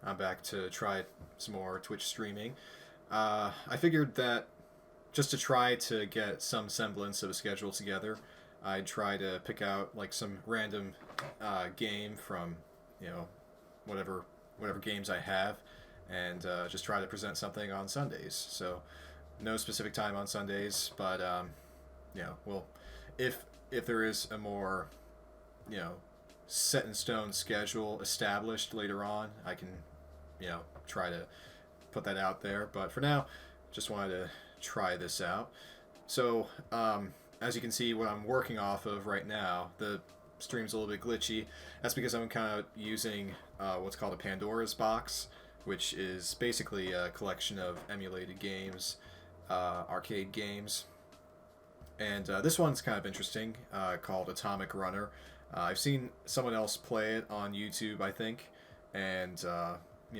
I'm back to try some more Twitch streaming. I figured that just to try to get some semblance of a schedule together, I'd try to pick out like some random game from, you know, whatever games I have, and just try to present something on Sundays. So no specific time on Sundays, but well, if there is a more, you know, set in stone schedule established later on, I can, try to put that out there. But for now, just wanted to try this out. So, as you can see, what I'm working off of right now, the stream's a little bit glitchy. That's because I'm kind of using what's called a Pandora's box, which is basically a collection of emulated games, arcade games. And this one's kind of interesting, called Atomic Runner. I've seen someone else play it on YouTube, I think, and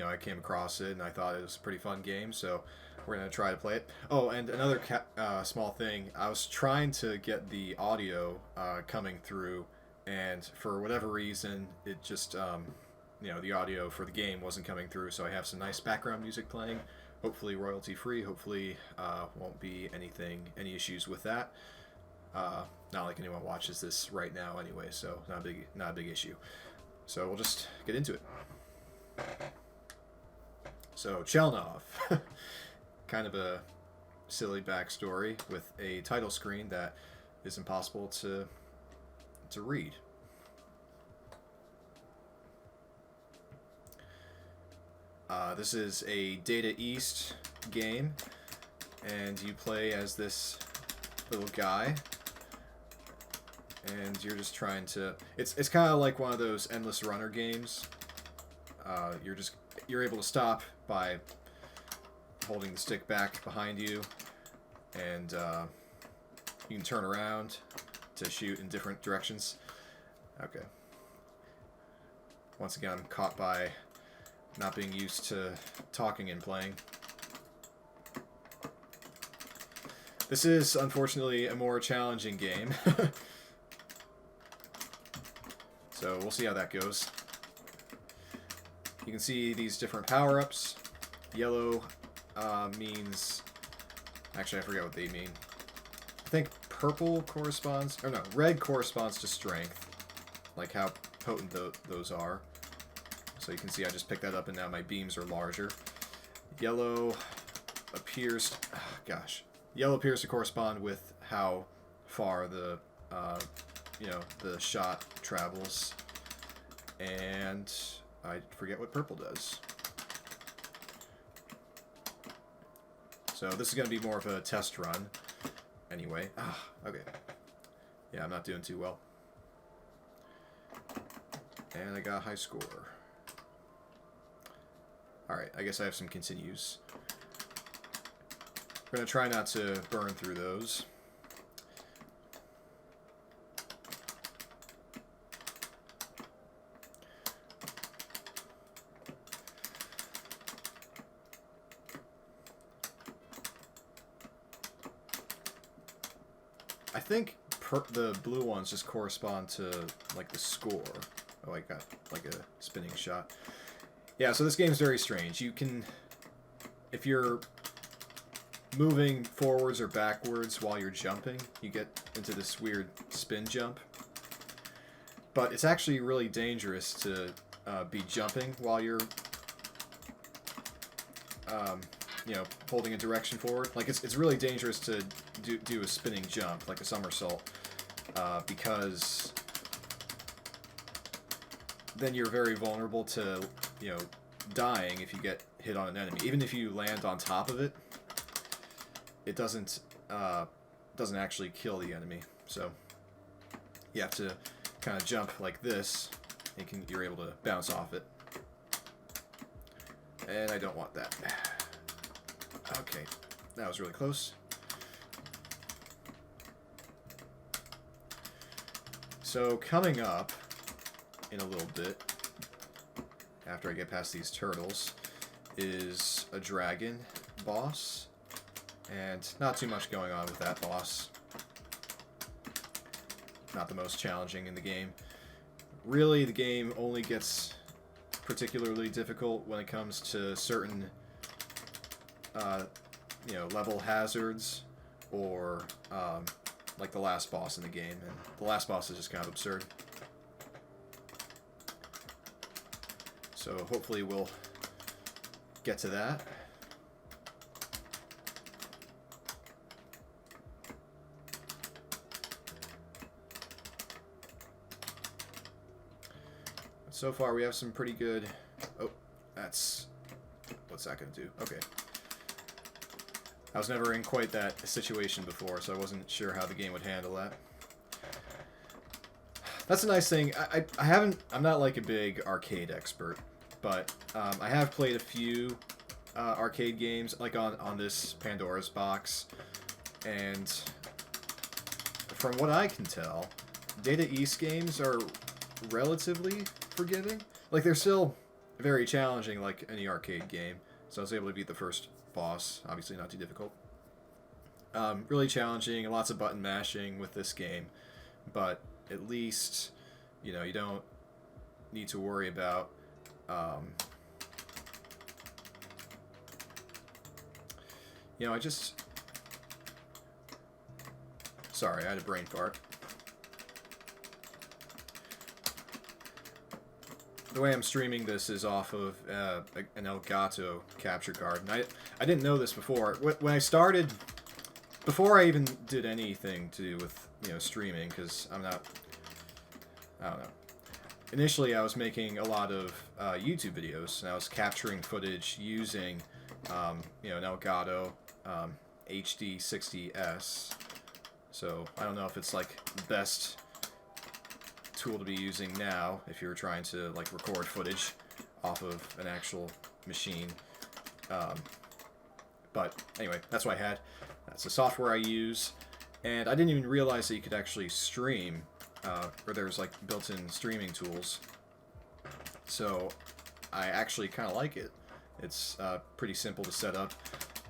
I came across it and I thought it was a pretty fun game, so we're gonna try to play it. Oh, and another small thing, I was trying to get the audio coming through, and for whatever reason, it just the audio for the game wasn't coming through. So I have some nice background music playing, hopefully royalty free. Hopefully won't be any issues with that. Not like anyone watches this right now anyway, so not a big issue. So we'll just get into it. So Chelnov, kind of a silly backstory with a title screen that is impossible to read. This is a Data East game, and you play as this little guy, and you're just trying to. It's kind of like one of those endless runner games. You're able to stop by holding the stick back behind you, and you can turn around to shoot in different directions. Okay. Once again, I'm caught by not being used to talking and playing. This is, unfortunately, a more challenging game. So we'll see how that goes. You can see these different power-ups. Yellow means... Actually, I forget what they mean. I think purple corresponds... Or no, red corresponds to strength. Like how potent those are. So you can see I just picked that up and now my beams are larger. Yellow appears... Yellow appears to correspond with how far the shot travels. And I forget what purple does. So this is going to be more of a test run. Anyway. Okay. Yeah, I'm not doing too well. And I got a high score. Alright, I guess I have some continues. We're going to try not to burn through those. I think the blue ones just correspond to, like, the score. Oh, I got, like, a spinning shot. Yeah, so this game's very strange. You can... If you're moving forwards or backwards while you're jumping, you get into this weird spin jump. But it's actually really dangerous to be jumping while you're, holding a direction forward. Like, it's really dangerous to do a spinning jump, like a somersault, because then you're very vulnerable to, dying if you get hit on an enemy. Even if you land on top of it, it doesn't actually kill the enemy. So you have to kind of jump like this, and you're able to bounce off it. And I don't want that. Okay, that was really close. So coming up in a little bit, after I get past these turtles, is a dragon boss. And not too much going on with that boss. Not the most challenging in the game. Really, the game only gets particularly difficult when it comes to certain, you know, level hazards or like the last boss in the game. And the last boss is just kind of absurd. So hopefully we'll get to that. So far we have some pretty good... Oh, that's... What's that going to do? Okay. I was never in quite that situation before, so I wasn't sure how the game would handle that. That's a nice thing. I haven't... I'm not like a big arcade expert, but I have played a few arcade games, like on this Pandora's box, and from what I can tell, Data East games are relatively forgiving. Like, they're still very challenging, like any arcade game. So I was able to beat the first boss. Obviously not too difficult. Really challenging, lots of button mashing with this game. But at least, you know, you don't need to worry about... you know, I just... Sorry, I had a brain fart. The way I'm streaming this is off of an Elgato capture card. And I didn't know this before. When I started, before I even did anything to do with, you know, streaming, because I'm not, I don't know. Initially, I was making a lot of YouTube videos, and I was capturing footage using, you know, an Elgato HD60S. So I don't know if it's like the best tool to be using now if you're trying to like record footage off of an actual machine, but anyway, that's what I had. That's the software I use, and I didn't even realize that you could actually stream, or there's like built-in streaming tools, so I actually kind of like it. It's pretty simple to set up.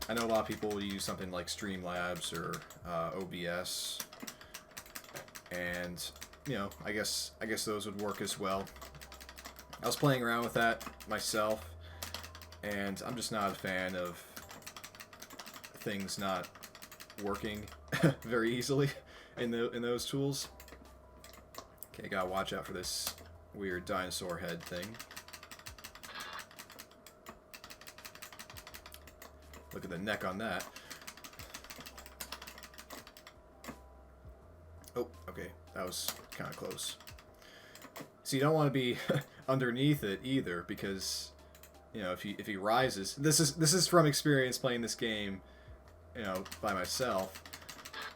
I know a lot of people will use something like Streamlabs or OBS, and you know, I guess those would work as well. I was playing around with that myself, and I'm just not a fan of things not working very easily in those tools. Okay, gotta watch out for this weird dinosaur head thing. Look at the neck on that. Oh, okay, that was kind of close. So you don't want to be underneath it either, because you know, if he rises, this is from experience playing this game, you know, by myself.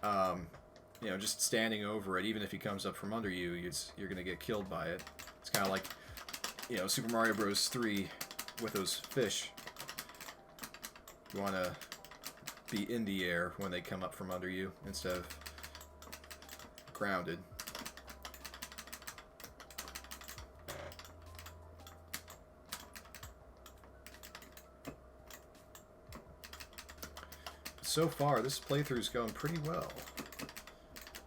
You know, just standing over it, even if he comes up from under you, you're gonna get killed by it. It's kind of like, you know, Super Mario Bros. 3 with those fish. You want to be in the air when they come up from under you instead of grounded. So far, this playthrough's going pretty well,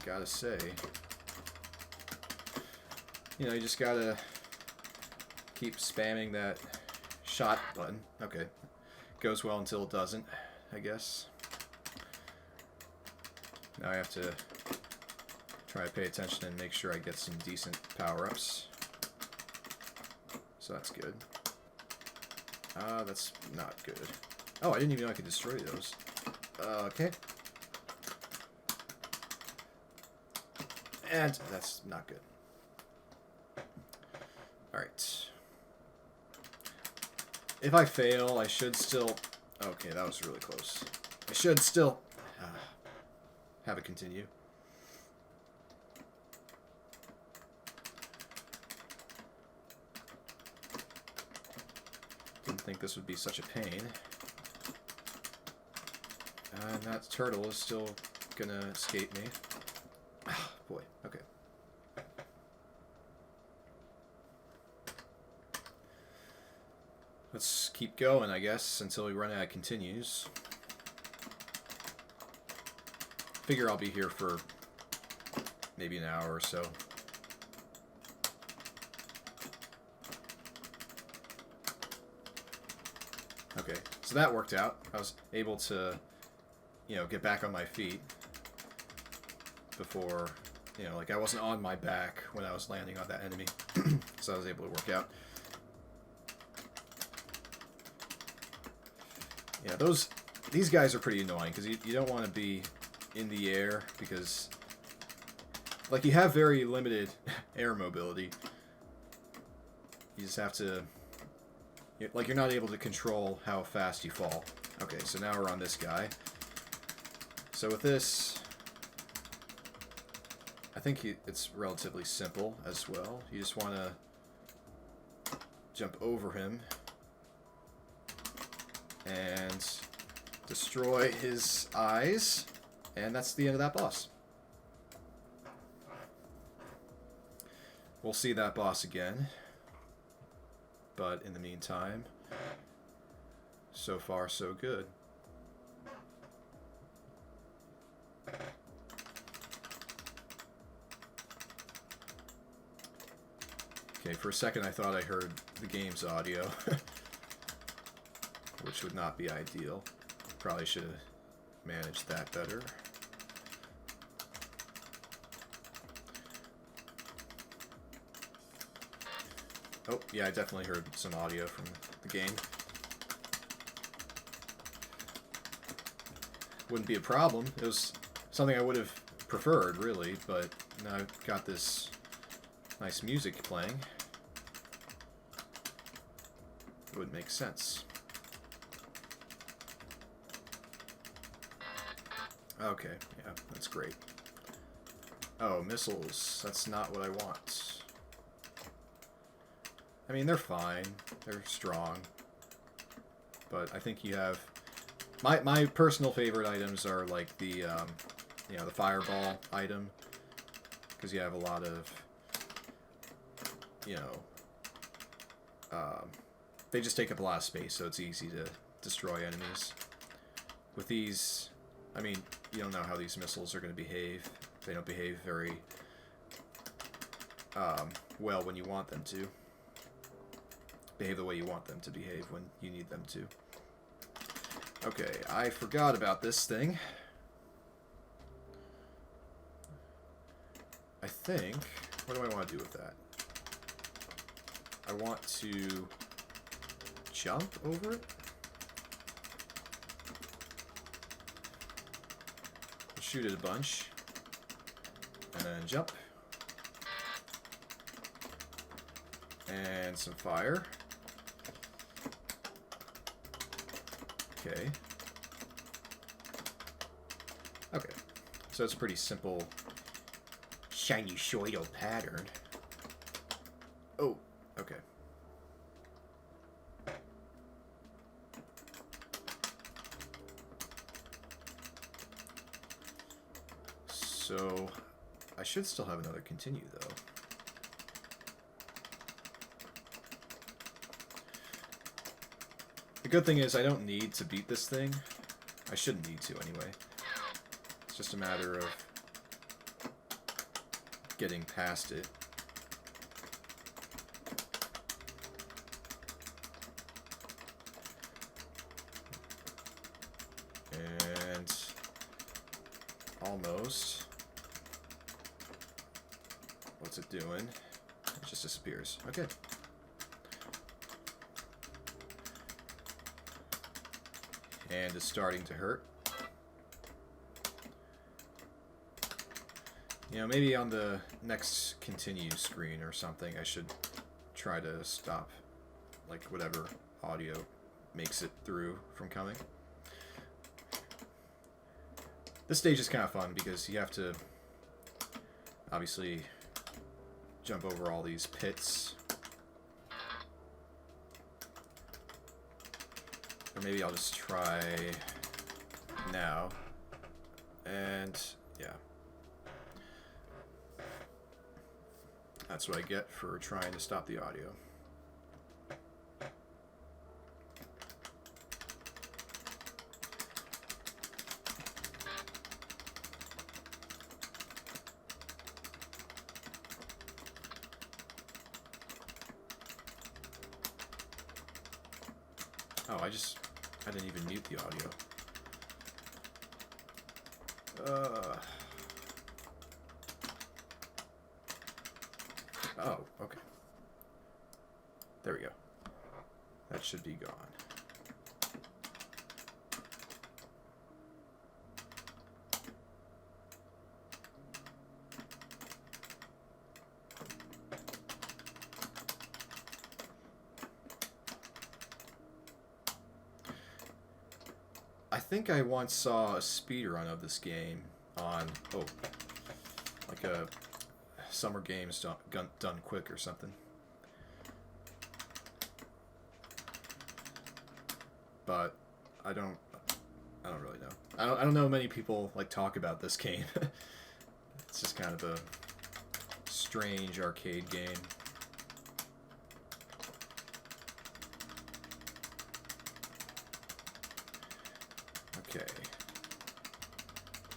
gotta say. You know, you just gotta keep spamming that shot button. Okay. Goes well until it doesn't, I guess. Now I have to try to pay attention and make sure I get some decent power-ups. So that's good. That's not good. Oh, I didn't even know I could destroy those. Okay. And that's not good. Alright. If I fail, I should still... Okay, that was really close. I should still have it continue. Didn't think this would be such a pain. And that turtle is still gonna escape me. Ah, boy, okay. Let's keep going, I guess, until we run out of continues. Figure I'll be here for maybe an hour or so. Okay, so that worked out. I was able to, you know, get back on my feet before, you know, like I wasn't on my back when I was landing on that enemy. So I was able to work out. Yeah, these guys are pretty annoying because you don't want to be in the air because, like, you have very limited air mobility. You just have to, like, you're not able to control how fast you fall. Okay, so now we're on this guy. So with this, I think it's relatively simple as well. You just want to jump over him and destroy his eyes, and that's the end of that boss. We'll see that boss again, but in the meantime, so far so good. Okay, for a second I thought I heard the game's audio, which would not be ideal. Probably should have managed that better. Oh, yeah, I definitely heard some audio from the game. Wouldn't be a problem. It was something I would have preferred, really, but now I've got this nice music playing. It would make sense. Okay, yeah, that's great. Oh, missiles. That's not what I want. I mean, they're fine. They're strong. But I think you have... My personal favorite items are like the, you know, the fireball item. Because you have a lot of, you know... they just take up a lot of space, so it's easy to destroy enemies. With these... I mean, you don't know how these missiles are going to behave. They don't behave very well when you want them to. Behave the way you want them to behave when you need them to. Okay, I forgot about this thing. I think... What do I want to do with that? I want to jump over it? Shoot it a bunch. And then jump. And some fire. Okay. Okay. So it's a pretty simple sinusoidal pattern. Oh, okay. So I should still have another continue, though. The good thing is I don't need to beat this thing. I shouldn't need to, anyway. It's just a matter of getting past it. And almost. What's it doing? It just disappears. Okay. And it's starting to hurt. You know, maybe on the next continue screen or something, I should try to stop, like, whatever audio makes it through from coming. This stage is kind of fun because you have to, obviously, jump over all these pits. Or maybe I'll just try now. And, yeah. That's what I get for trying to stop the audio. Oh, I just I didn't even mute the audio. Oh, okay. There we go. That should be gone. I think I once saw a speedrun of this game on, like a Summer Games done quick or something. But I don't really know. I don't know many people like talk about this game. It's just kind of a strange arcade game. Okay.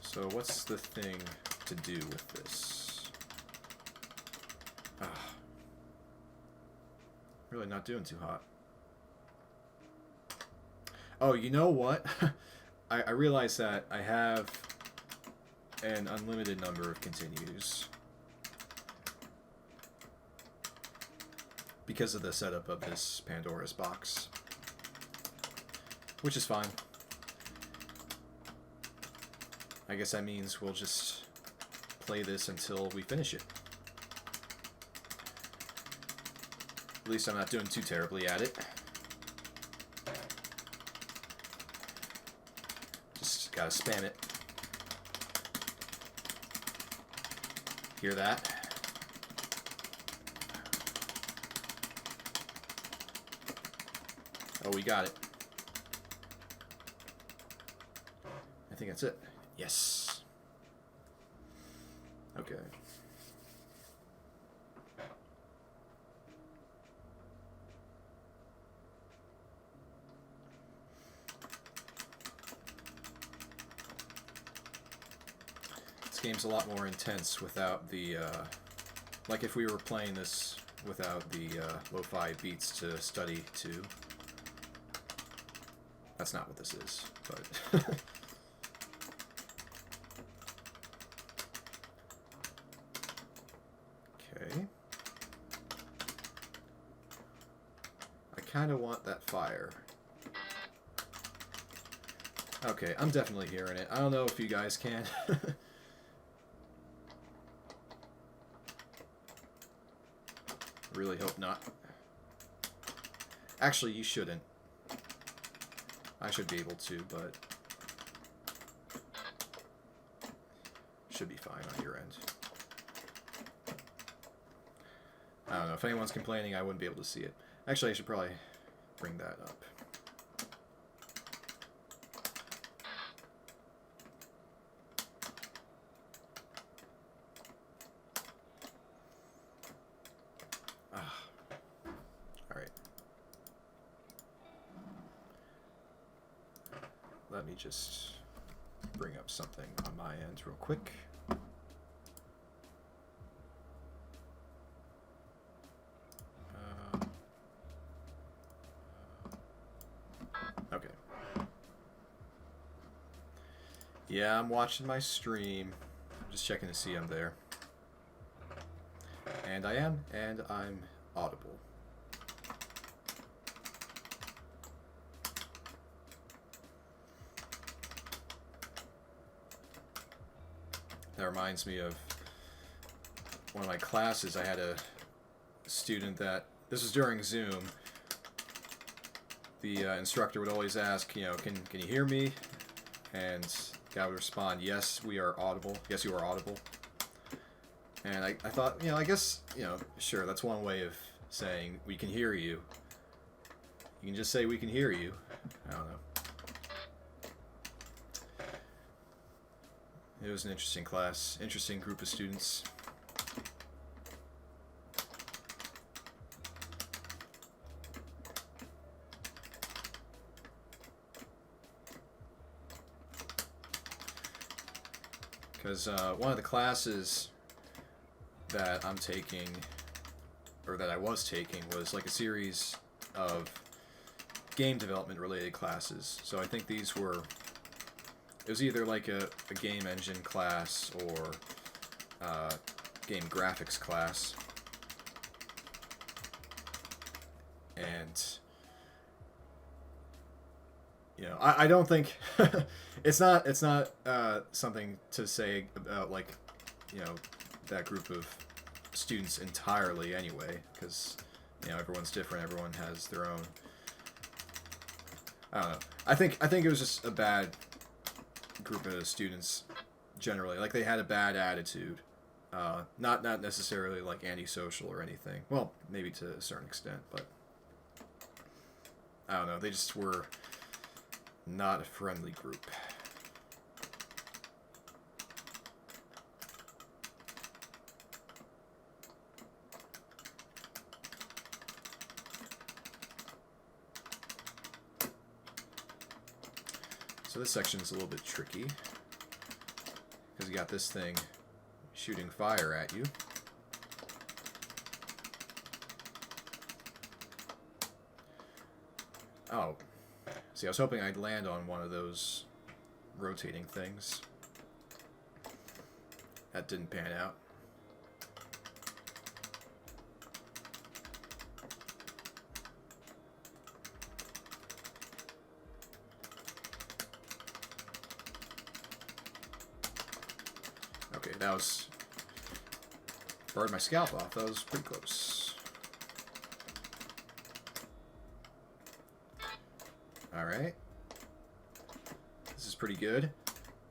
So what's the thing to do with this? Really not doing too hot. Oh, you know what? I realize that I have an unlimited number of continues because of the setup of this Pandora's box, which is fine. I guess that means we'll just play this until we finish it. At least I'm not doing too terribly at it. Just gotta spam it. Hear that? Oh, we got it. I think that's it. Yes. Okay. This game's a lot more intense without the, like if we were playing this without the lo-fi beats to study to. That's not what this is, but... Okay. I kind of want that fire. Okay, I'm definitely hearing it. I don't know if you guys can. Really hope not. Actually, you shouldn't. I should be able to, but should be fine on your end. I don't know. If anyone's complaining, I wouldn't be able to see it. Actually, I should probably bring that up. Alright. Let me just bring up something on my end real quick. Okay. Yeah, I'm watching my stream. Just checking to see I'm there. And I am, and I'm audible. That reminds me of one of my classes. I had a student that, this was during Zoom, the instructor would always ask, you know, can you hear me? And the guy would respond, yes, we are audible. Yes, you are audible. And I thought, you know, I guess, you know, sure, that's one way of saying we can hear you. You can just say we can hear you. I don't know. It was an interesting class, interesting group of students. Because one of the classes that I'm taking, or that I was taking, was like a series of game development related classes. So I think these were, it was either like a game engine class or game graphics class. And you know, I don't think it's not something to say about, like, you know, that group of students entirely anyway, because, you know, everyone's different, everyone has their own, I don't know. I think it was just a bad group of students generally. Like, they had a bad attitude. Not necessarily like antisocial or anything. Well, maybe to a certain extent, but I don't know. They just were not a friendly group. So this section is a little bit tricky because you got this thing shooting fire at you. Oh, see, I was hoping I'd land on one of those rotating things. That didn't pan out. Okay, that was... burned my scalp off. That was pretty close. Alright. This is pretty good.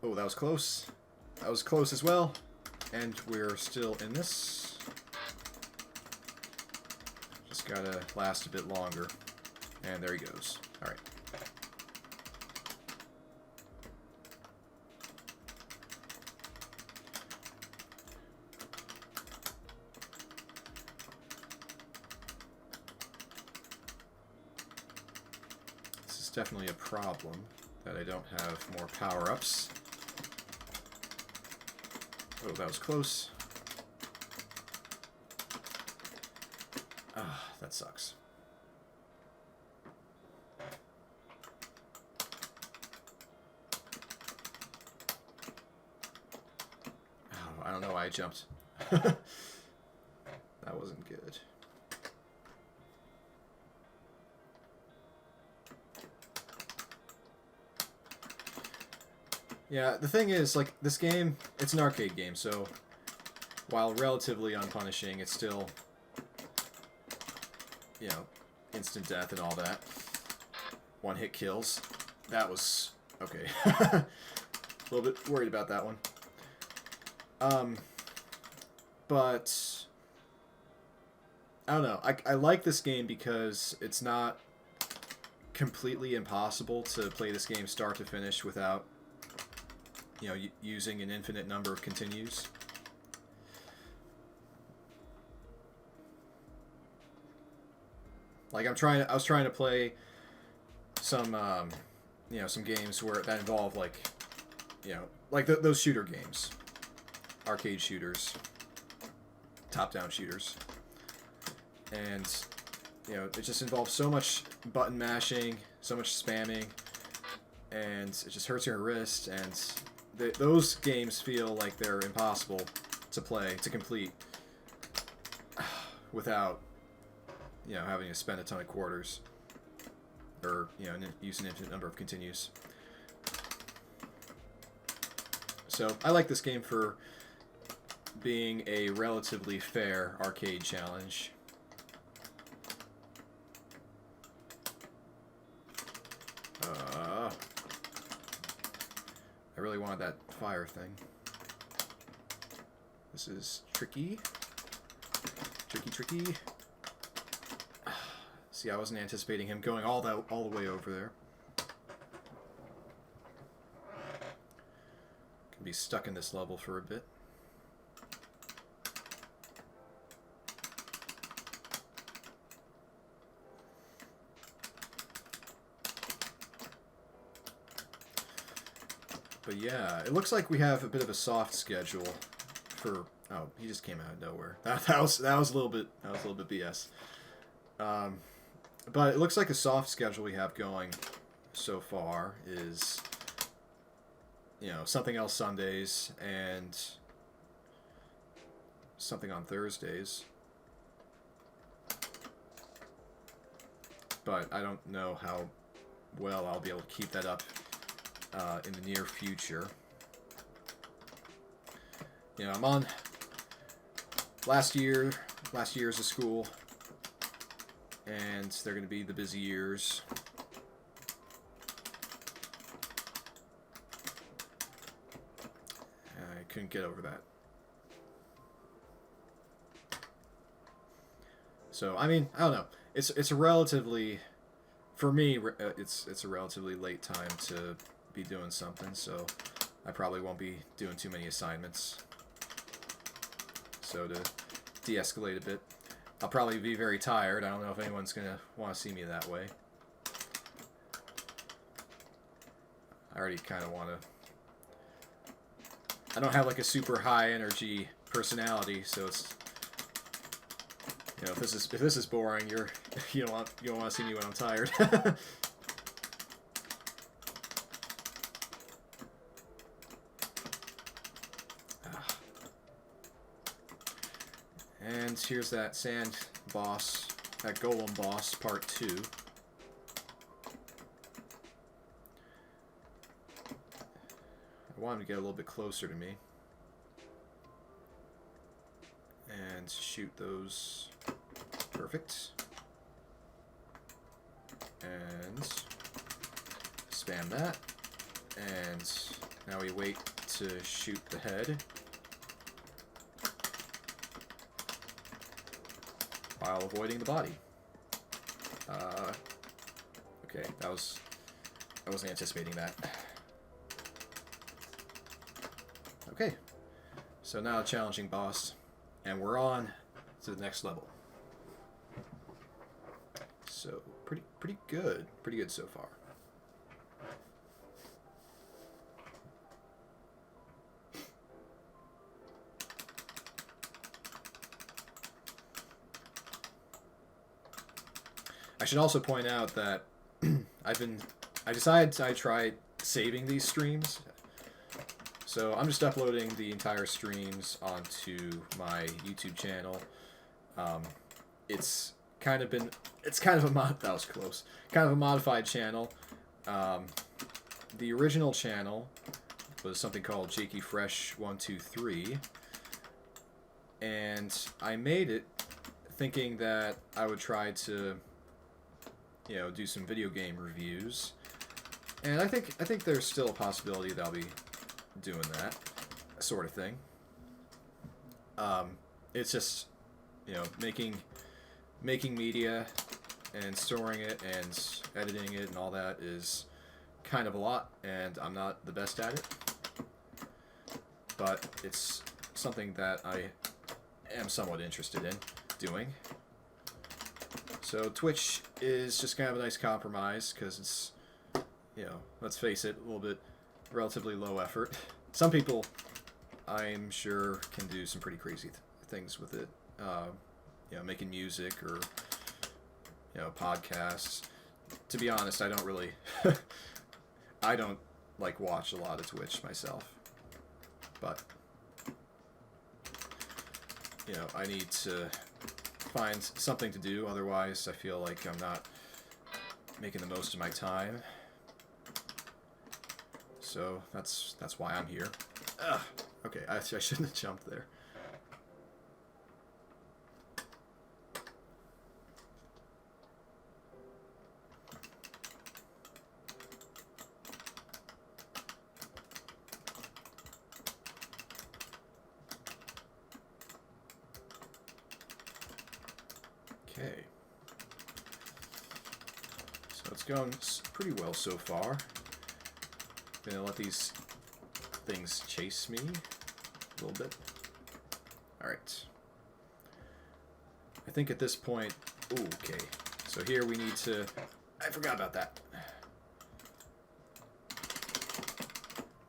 Oh, that was close. That was close as well. And we're still in this. Just gotta last a bit longer. And there he goes. Alright. Definitely a problem that I don't have more power-ups. Oh, that was close. Ah, that sucks. Oh, I don't know why I jumped. That wasn't good. Yeah, the thing is, like, this game, it's an arcade game, so while relatively unpunishing, it's still, you know, instant death and all that. One-hit kills. That was... okay. A little bit worried about that one. But... I don't know. I like this game because it's not completely impossible to play this game start to finish without, you know, using an infinite number of continues. Like, I was trying to play some, you know, some games that involve, like, you know, like those shooter games, arcade shooters, top-down shooters, and, you know, it just involves so much button mashing, so much spamming, and it just hurts your wrist, and those games feel like they're impossible to play, to complete, without, you know, having to spend a ton of quarters, or, you know, use an infinite number of continues. So I like this game for being a relatively fair arcade challenge. I really wanted that fire thing. This is tricky. Tricky. See, I wasn't anticipating him going all the way over there. Can be stuck in this level for a bit. But yeah, it looks like we have a bit of a soft schedule for... oh, he just came out of nowhere. That was a little bit BS. But it looks like a soft schedule we have going so far is, you know, something else Sundays and something on Thursdays. But I don't know how well I'll be able to keep that up in the near future. You know, I'm on last year's of school, and they're going to be the busy years. I couldn't get over that. So, I mean, I don't know. It's a relatively, for me, it's a relatively late time to be doing something, so I probably won't be doing too many assignments. So to de-escalate a bit, I'll probably be very tired. I don't know if anyone's going to want to see me that way. I already kind of want to... I don't have like a super high energy personality, so it's... You know, if this is boring, you don't want to see me when I'm tired. And here's that sand boss, that golem boss, part 2. I want him to get a little bit closer to me. And shoot those. Perfect. And spam that. And now we wait to shoot the head. While avoiding the body. Okay, I wasn't anticipating that. Okay, so now a challenging boss, and we're on to the next level. So pretty good so far. I should also point out that I decided I tried saving these streams. So I'm just uploading the entire streams onto my YouTube channel. It's kind of that was close. Kind of a modified channel. The original channel was something called Jakey Fresh 123, and I made it thinking that I would try to, you know, do some video game reviews, and I think there's still a possibility that I'll be doing that sort of thing. It's just, you know, making media and storing it and editing it and all that is kind of a lot, and I'm not the best at it, but it's something that I am somewhat interested in doing. So Twitch is just kind of a nice compromise because it's, you know, let's face it, a little bit relatively low effort. Some people, I'm sure, can do some pretty crazy things with it. You know, making music or, you know, podcasts. To be honest, I don't really, I don't like watch a lot of Twitch myself, but, you know, I need to find something to do, otherwise I feel like I'm not making the most of my time. So that's why I'm here. Ugh. Okay, I shouldn't have jumped there. Okay. So it's going pretty well so far. Gonna let these things chase me a little bit. Alright. I think at this point... Ooh, okay. So here we need to... I forgot about that.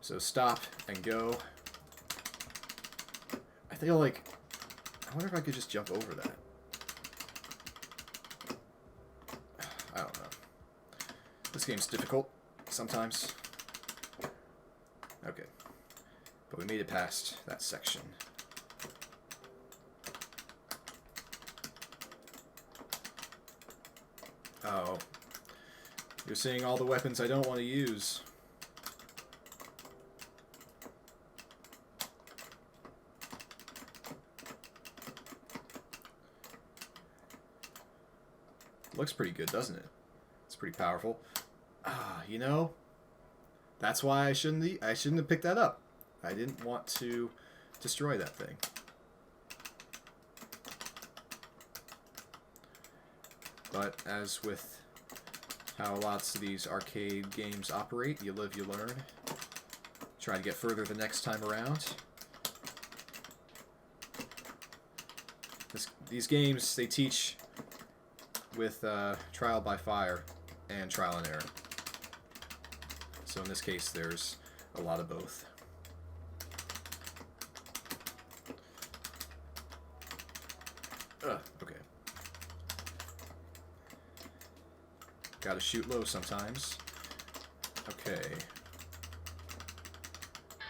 So stop and go. I feel like... I wonder if I could just jump over that. This game's difficult sometimes. Okay. But we made it past that section. Oh. You're seeing all the weapons I don't want to use. Looks pretty good, doesn't it? It's pretty powerful. Ah, you know, that's why I shouldn't have picked that up. I didn't want to destroy that thing. But as with how lots of these arcade games operate, you live, you learn. Try to get further the next time around. These games, they teach with trial by fire and trial and error. So in this case, there's a lot of both. Okay. Gotta shoot low sometimes. Okay.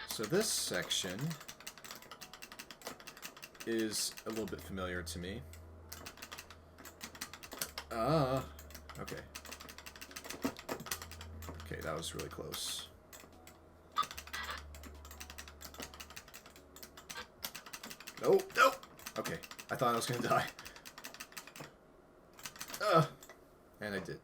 So this section is a little bit familiar to me. Okay. Okay, that was really close. No, no! Okay, I thought I was gonna die. And I did.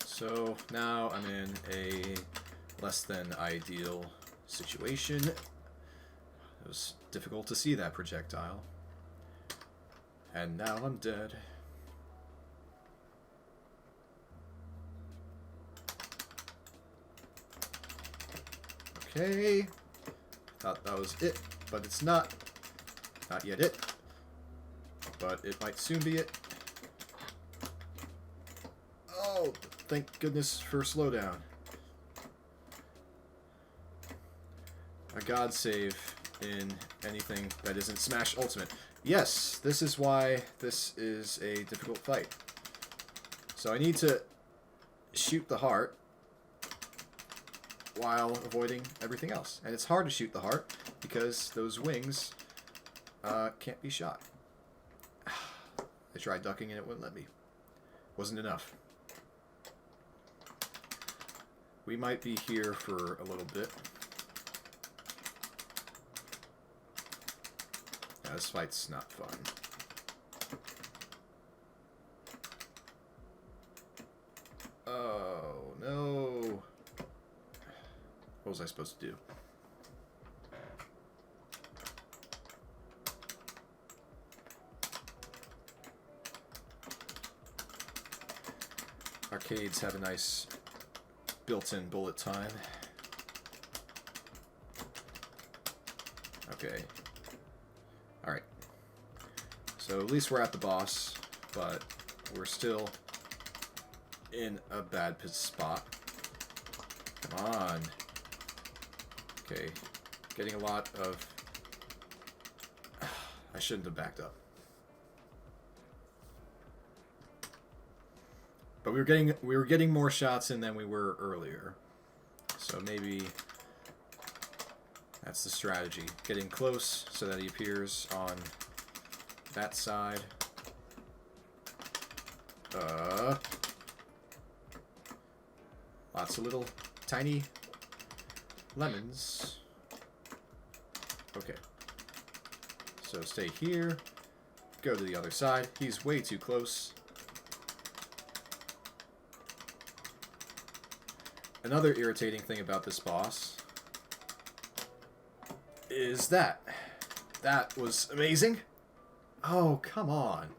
So now I'm in a less than ideal situation. It was difficult to see that projectile. And now I'm dead. Okay. Thought that was it, but it's not. Not yet it. But it might soon be it. Oh, thank goodness for slowdown. A god save in anything that isn't Smash Ultimate. Yes, this is why this is a difficult fight. So I need to shoot the heart while avoiding everything else. And it's hard to shoot the heart because those wings can't be shot. I tried ducking and it wouldn't let me. Wasn't enough. We might be here for a little bit. Yeah, this fight's not fun. Oh, no. What was I supposed to do? Arcades have a nice built-in bullet time. Okay. Alright. So at least we're at the boss, but we're still in a bad spot. Come on. Okay. Getting a lot of... I shouldn't have backed up. But we were getting more shots in than we were earlier. So maybe that's the strategy. Getting close so that he appears on that side. Lots of little tiny lemons. Okay. So stay here. Go to the other side. He's way too close. Another irritating thing about this boss is that. That was amazing. Oh, come on.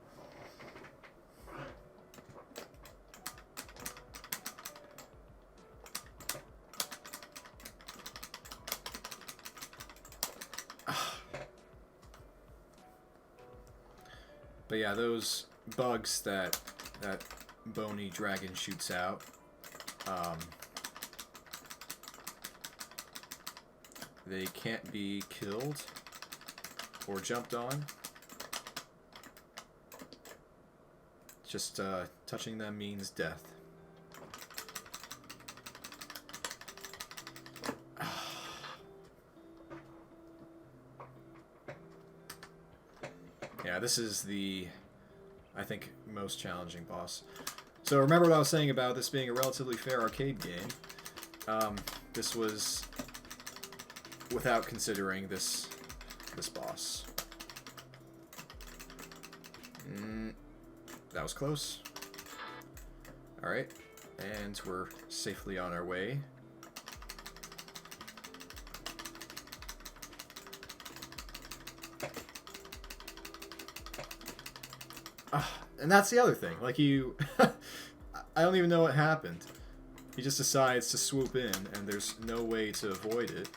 But yeah, those bugs that bony dragon shoots out, they can't be killed or jumped on. Just touching them means death. Yeah, this is the, I think, most challenging boss. So remember what I was saying about this being a relatively fair arcade game. This was without considering this boss. That was close. Alright, and we're safely on our way. And that's the other thing. Like, you... I don't even know what happened. He just decides to swoop in, and there's no way to avoid it.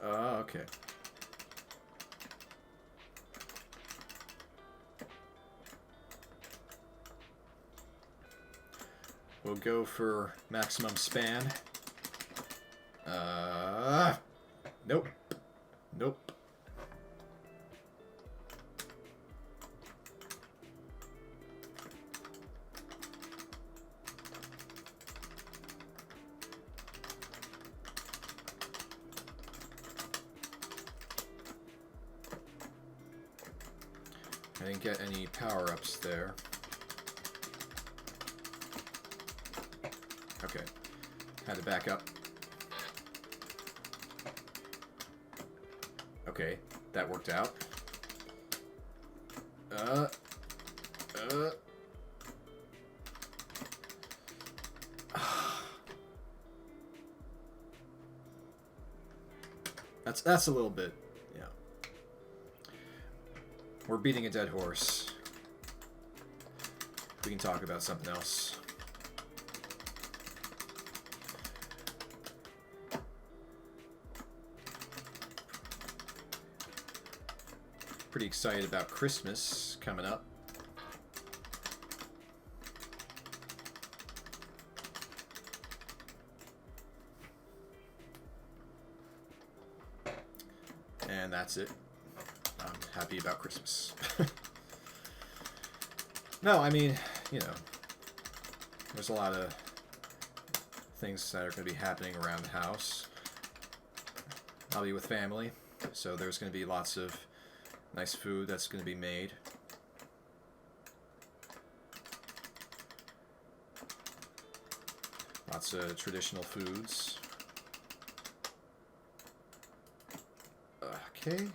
Okay. We'll go for maximum span. Nope. Nope. I didn't get any power-ups there. Okay. Had to back up. Okay, that worked out. That's a little bit, yeah. We're beating a dead horse. We can talk about something else. Pretty excited about Christmas coming up. And that's it. I'm happy about Christmas. No, I mean, you know, there's a lot of things that are going to be happening around the house. I'll be with family, so there's going to be lots of nice food that's going to be made. Lots of traditional foods. Okay.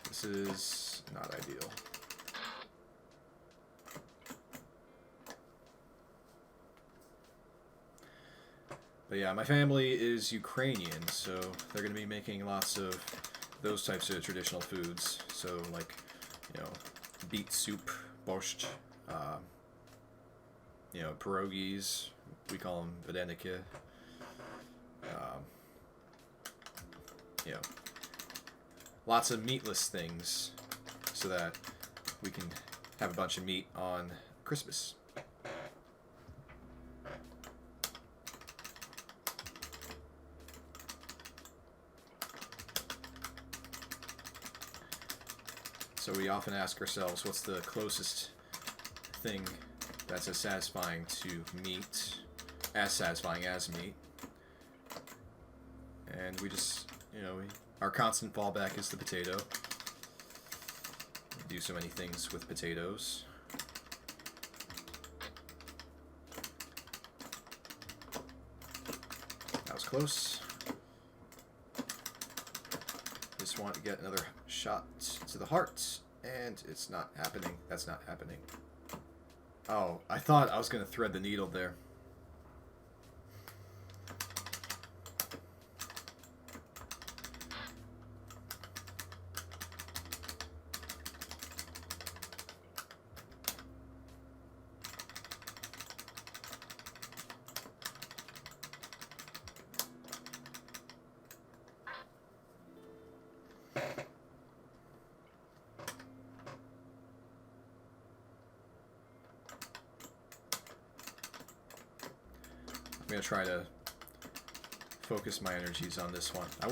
This is not ideal. But yeah, my family is Ukrainian, so they're going to be making lots of those types of traditional foods. So, like, you know, beet soup, borscht, you know, pierogies, we call them vadeniki. You know, lots of meatless things so that we can have a bunch of meat on Christmas. So we often ask ourselves, what's the closest thing that's as satisfying to meat, as satisfying as meat? And we just, you know, our constant fallback is the potato. We do so many things with potatoes. That was close. Just want to get another shot to the heart, and it's not happening. That's not happening. Oh, I thought I was going to thread the needle there. going to try to focus my energies on this one. I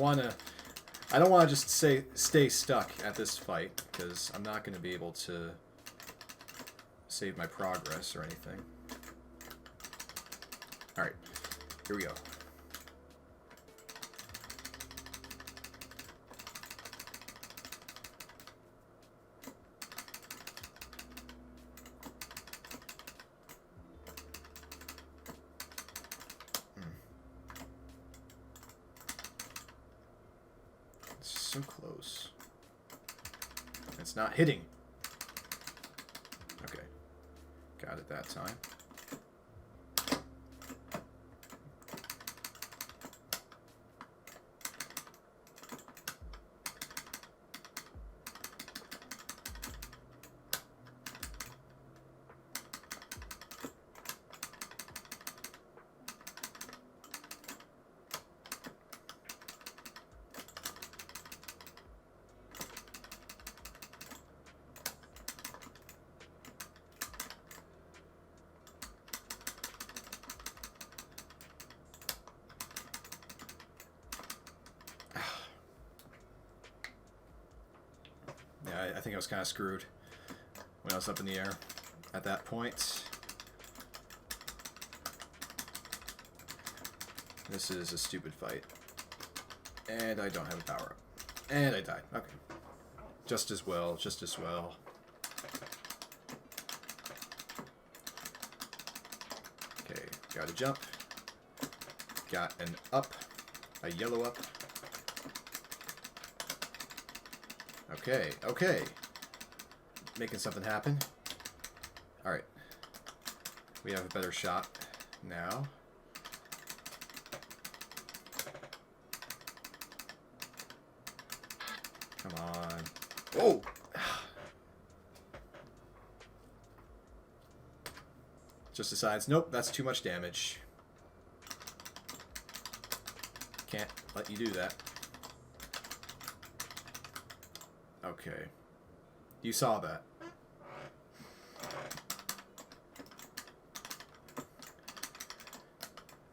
don't want to just stay stuck at this fight, because I'm not going to be able to save my progress or anything. Alright, here we go. So close. It's not hitting. Okay. Got it that time. I think I was kind of screwed when I was up in the air at that point. This is a stupid fight. And I don't have a power-up. And I died. Okay. Just as well, just as well. Okay, got a jump. Got an up. A yellow up. Okay, okay. Making something happen. Alright. We have a better shot now. Come on. Oh! Just decides, nope, that's too much damage. Can't let you do that. Okay. You saw that.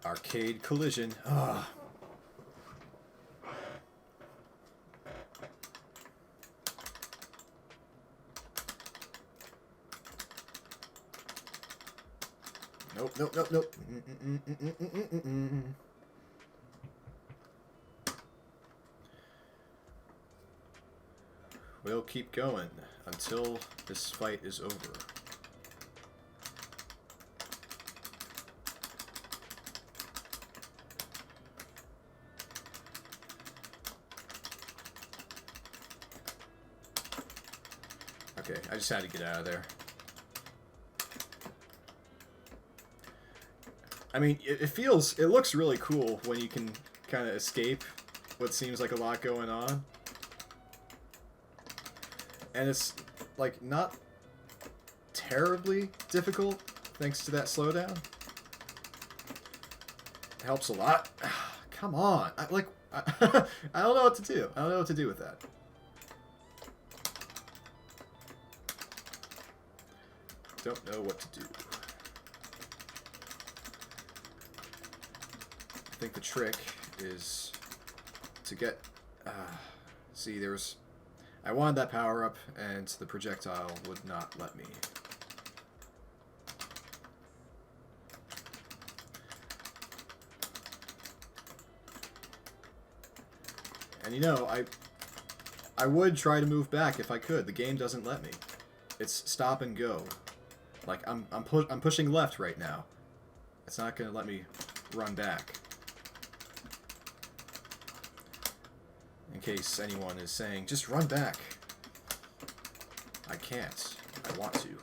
Arcade collision. Ugh. Nope, nope, nope, nope. We'll keep going until this fight is over. Okay, I just had to get out of there. I mean, it looks really cool when you can kind of escape what seems like a lot going on. And it's, like, not terribly difficult, thanks to that slowdown. It helps a lot. Come on. I don't know what to do. I don't know what to do with that. Don't know what to do. I think the trick is to get... see, there's... I wanted that power up, and the projectile would not let me. And you know, I would try to move back if I could. The game doesn't let me. It's stop and go. Like I'm pushing left right now. It's not gonna let me run back. In case anyone is saying, just run back. I can't. I want to.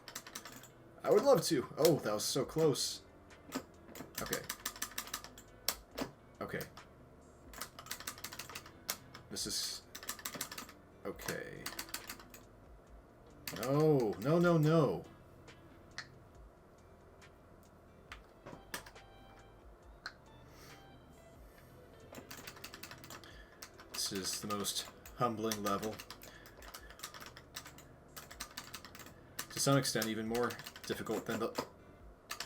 I would love to. Oh, that was so close. Okay. Okay. This is... Okay. No. No, no, no. This is the most humbling level. To some extent, even more difficult than the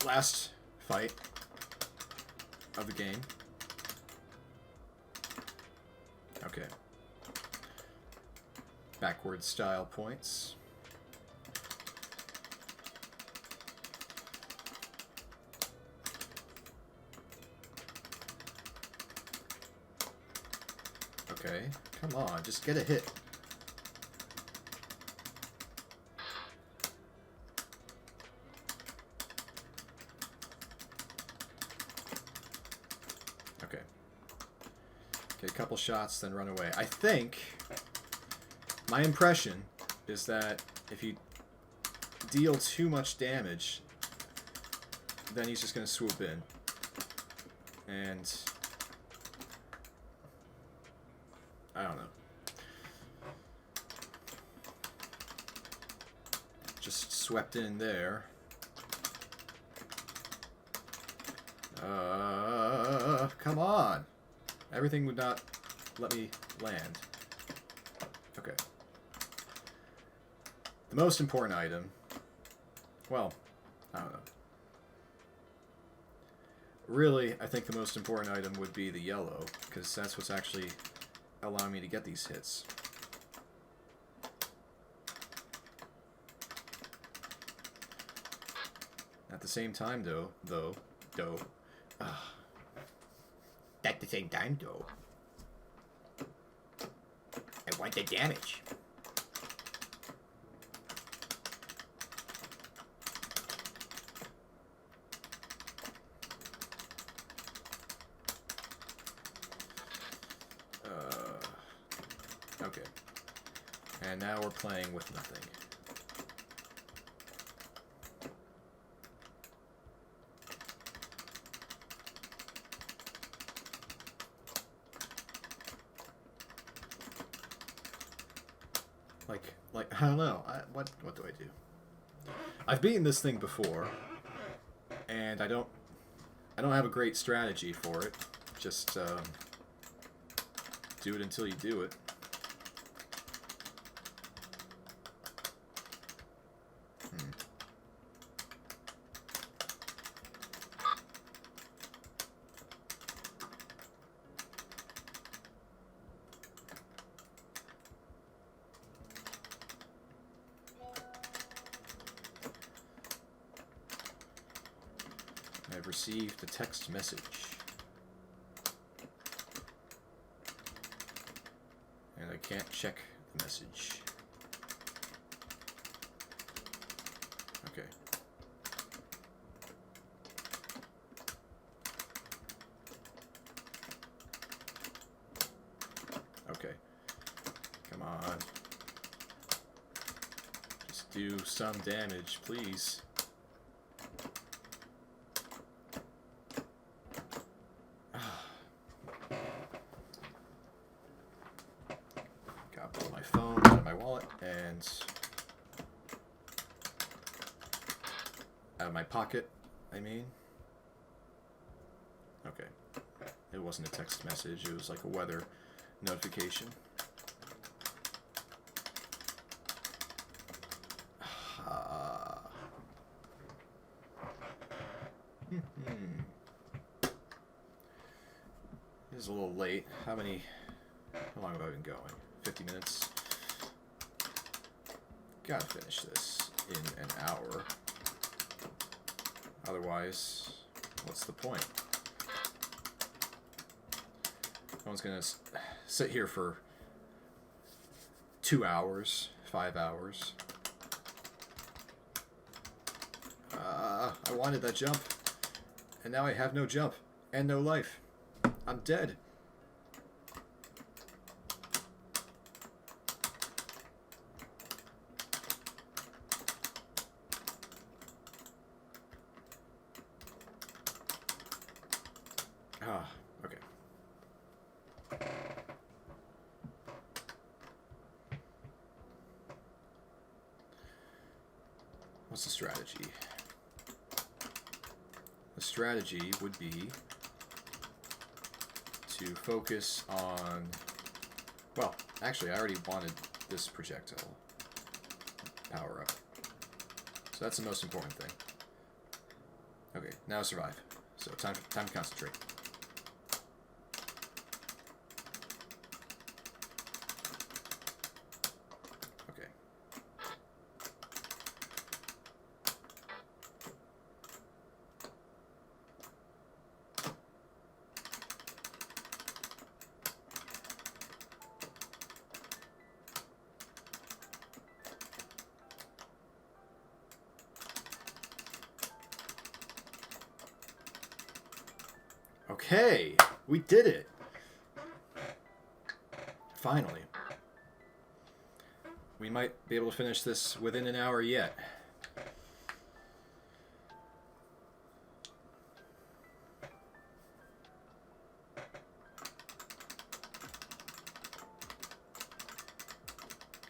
last fight. of the game. Okay. Backward style points. Okay, come on, just get a hit. Okay. Okay, a couple shots, then run away. I think my impression is that if you deal too much damage, then he's just going to swoop in. And I don't know. Just swept in there. Come on. Everything would not let me land. Okay. The most important item. Well, I don't know. Really, I think the most important item would be the yellow, because that's what's actually allowing me to get these hits. At the same time, though, at the same time, though, I want the damage. Okay. And now we're playing with nothing. Like I don't know. What do I do? I've beaten this thing before, and I don't have a great strategy for it. Just do it until you do it. I've received a text message. And I can't check the message. Okay. Okay. Come on. Just do some damage, please. My phone and my wallet, and out of my pocket, I mean. Okay. It wasn't a text message, it was like a weather notification. This is a little late. How long have I been going? 50 minutes. Gotta finish this in an hour. Otherwise, what's the point? No one's gonna sit here for 2 hours, 5 hours. I wanted that jump, and now I have no jump and no life. I'm dead. Okay. What's the strategy? The strategy would be to focus on... Well, actually, I already wanted this projectile power up. So that's the most important thing. Okay, now survive. So time to concentrate. Okay, we did it. Finally. We might be able to finish this within an hour yet.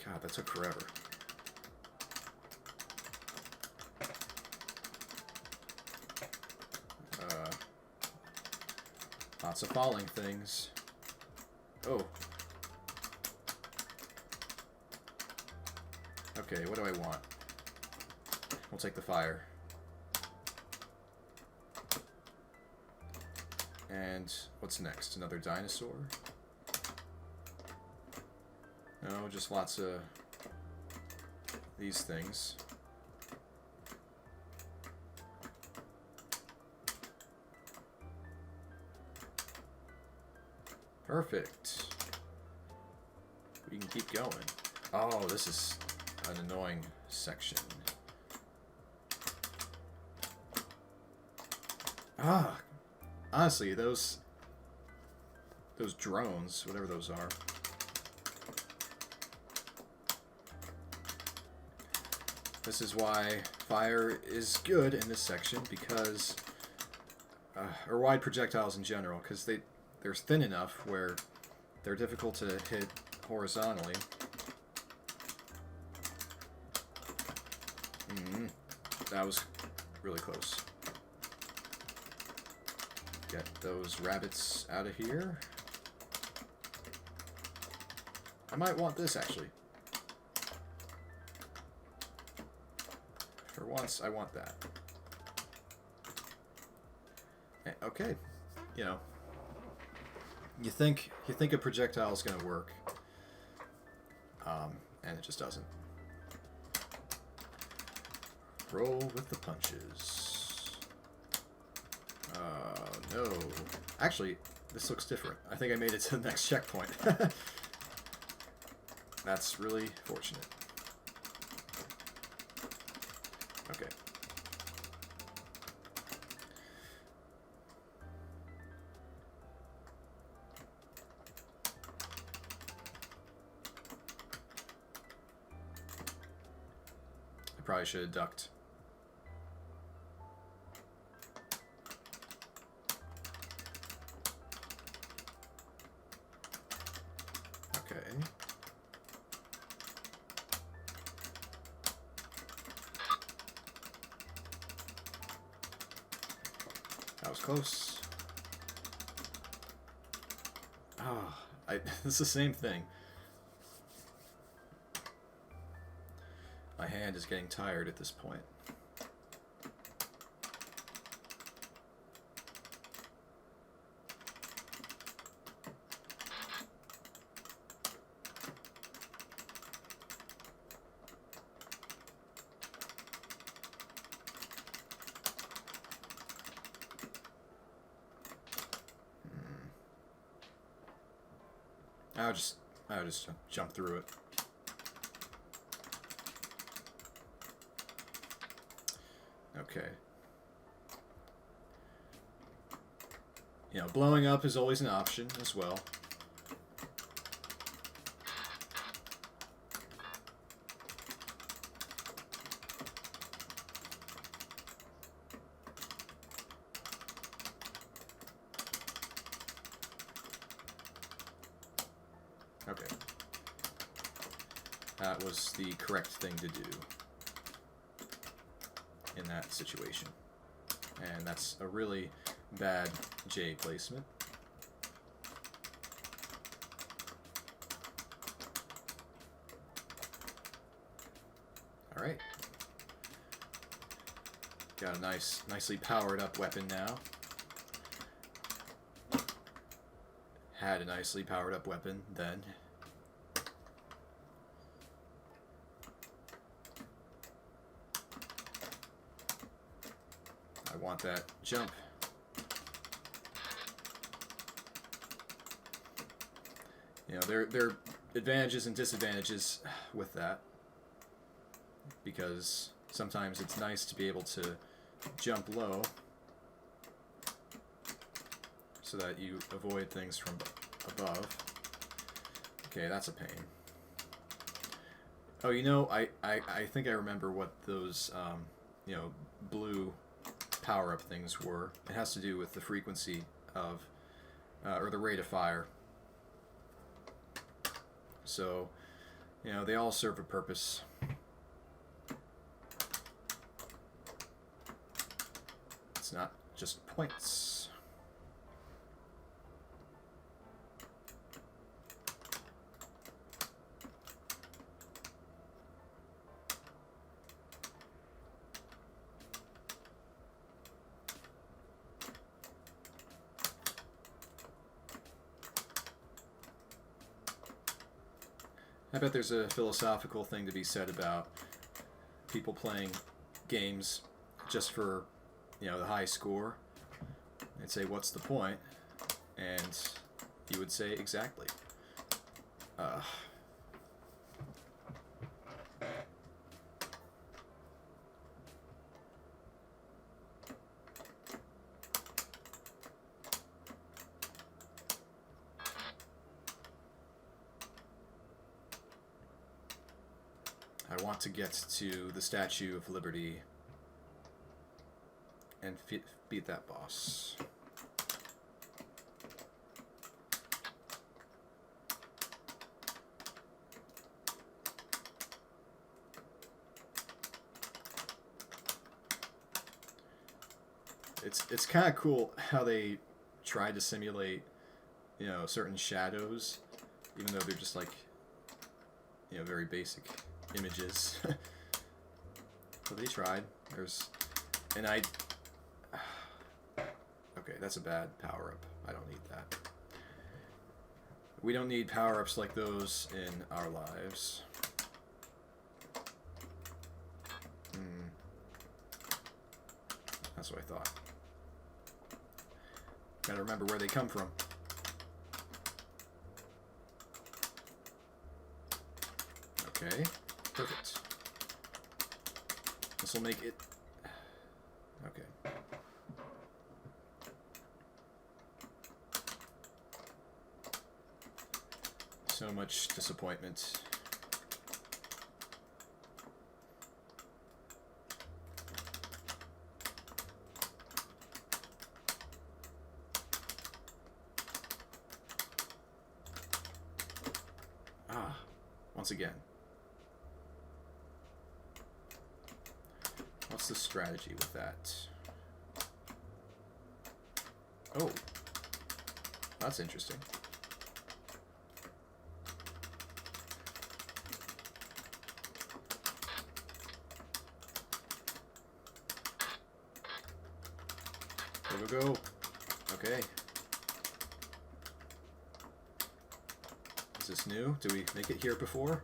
God, that took forever. Lots of falling things. Oh. Okay, what do I want? We'll take the fire. And what's next? Another dinosaur? No, just lots of these things. Perfect. We can keep going. Oh, this is an annoying section. Ah, honestly, those drones, whatever those are. This is why fire is good in this section, because or wide projectiles in general, because they're thin enough where they're difficult to hit horizontally. That was really close. Get those rabbits out of here. I might want this, actually. For once, I want that. Okay. You know. You think a projectile is going to work. And it just doesn't. Roll with the punches. No. Actually, this looks different. I think I made it to the next checkpoint. That's really fortunate. Okay. I probably should have ducked. Okay. That was close. Oh, it's the same thing. My hand is getting tired at this point. I'll just jump through it. Okay. You know, blowing up is always an option as well. Okay. That was the correct thing to do in that situation. And that's a really bad J placement. Alright. Got a nicely powered up weapon now. Had a nicely powered up weapon then. I want that jump. You know, there are advantages and disadvantages with that, because sometimes it's nice to be able to jump low so that you avoid things from above. Okay, that's a pain. Oh, you know, I think I remember what those, you know, blue power-up things were. It has to do with the frequency of, or the rate of fire. So, you know, they all serve a purpose. It's not just points. I bet there's a philosophical thing to be said about people playing games just for, you know, the high score. They'd say, what's the point? And you would say, exactly. I want to get to the Statue of Liberty and beat that boss. It's kind of cool how they tried to simulate, you know, certain shadows, even though they're just like, you know, very basic images. But they tried. And I. Okay, that's a bad power up. I don't need that. We don't need power ups like those in our lives. That's what I thought. Gotta remember where they come from. Okay, perfect. This will make it... Okay. So much disappointment. Once again. What's the strategy with that? Oh. That's interesting. Here we go. Okay. Is this new? Did we make it here before?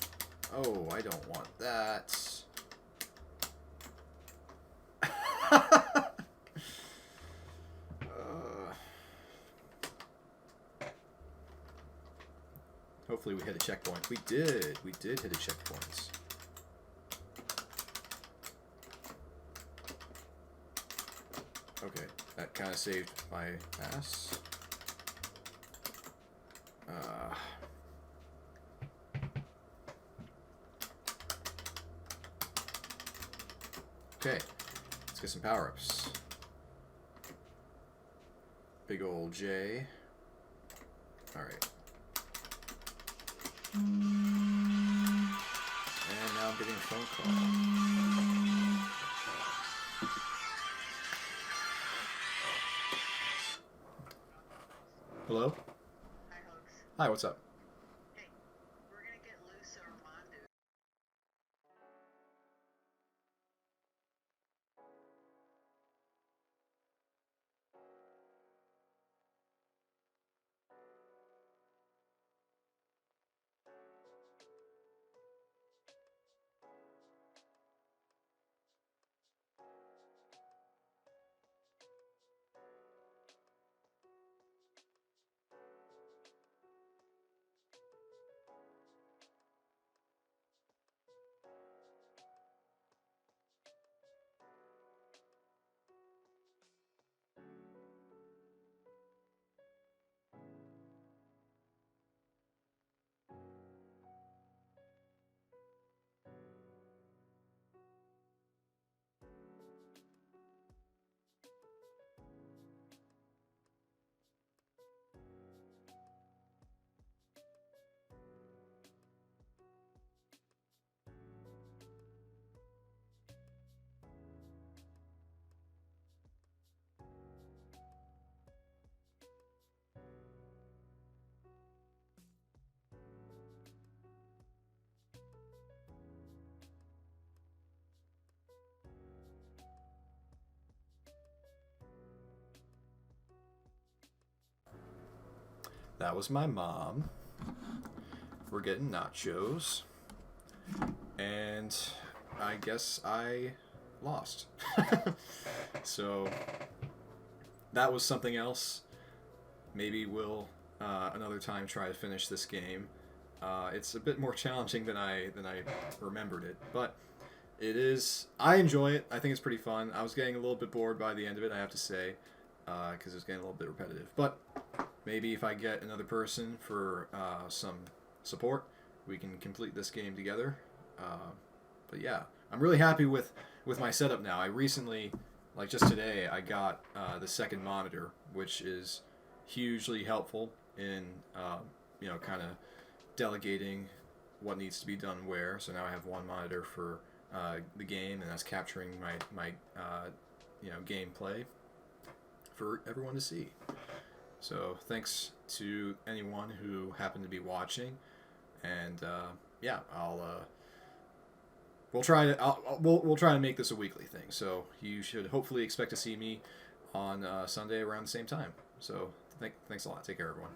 Oh, I don't want that. Hopefully we hit a checkpoint. We did. We did hit a checkpoint. Okay, that kind of saved my ass. Okay, let's get some power-ups. Big old J. Alright. And now I'm getting a phone call. Hello? Hi, Hoax. Hi, what's up? Hey, we're gonna get loose Armando. That was my mom. We're getting nachos. And I guess I lost. So that was something else. Maybe we'll another time try to finish this game. It's a bit more challenging than I remembered it, but it is. I enjoy it. I think it's pretty fun. I was getting a little bit bored by the end of it, I have to say, because it was getting a little bit repetitive. But maybe if I get another person for some support, we can complete this game together. But yeah, I'm really happy with my setup now. I recently, like just today, I got the second monitor, which is hugely helpful in kind of delegating what needs to be done where. So now I have one monitor for the game, and that's capturing my gameplay for everyone to see. So thanks to anyone who happened to be watching, and we'll try to we'll try to make this a weekly thing. So you should hopefully expect to see me on Sunday around the same time. So thanks a lot. Take care, everyone.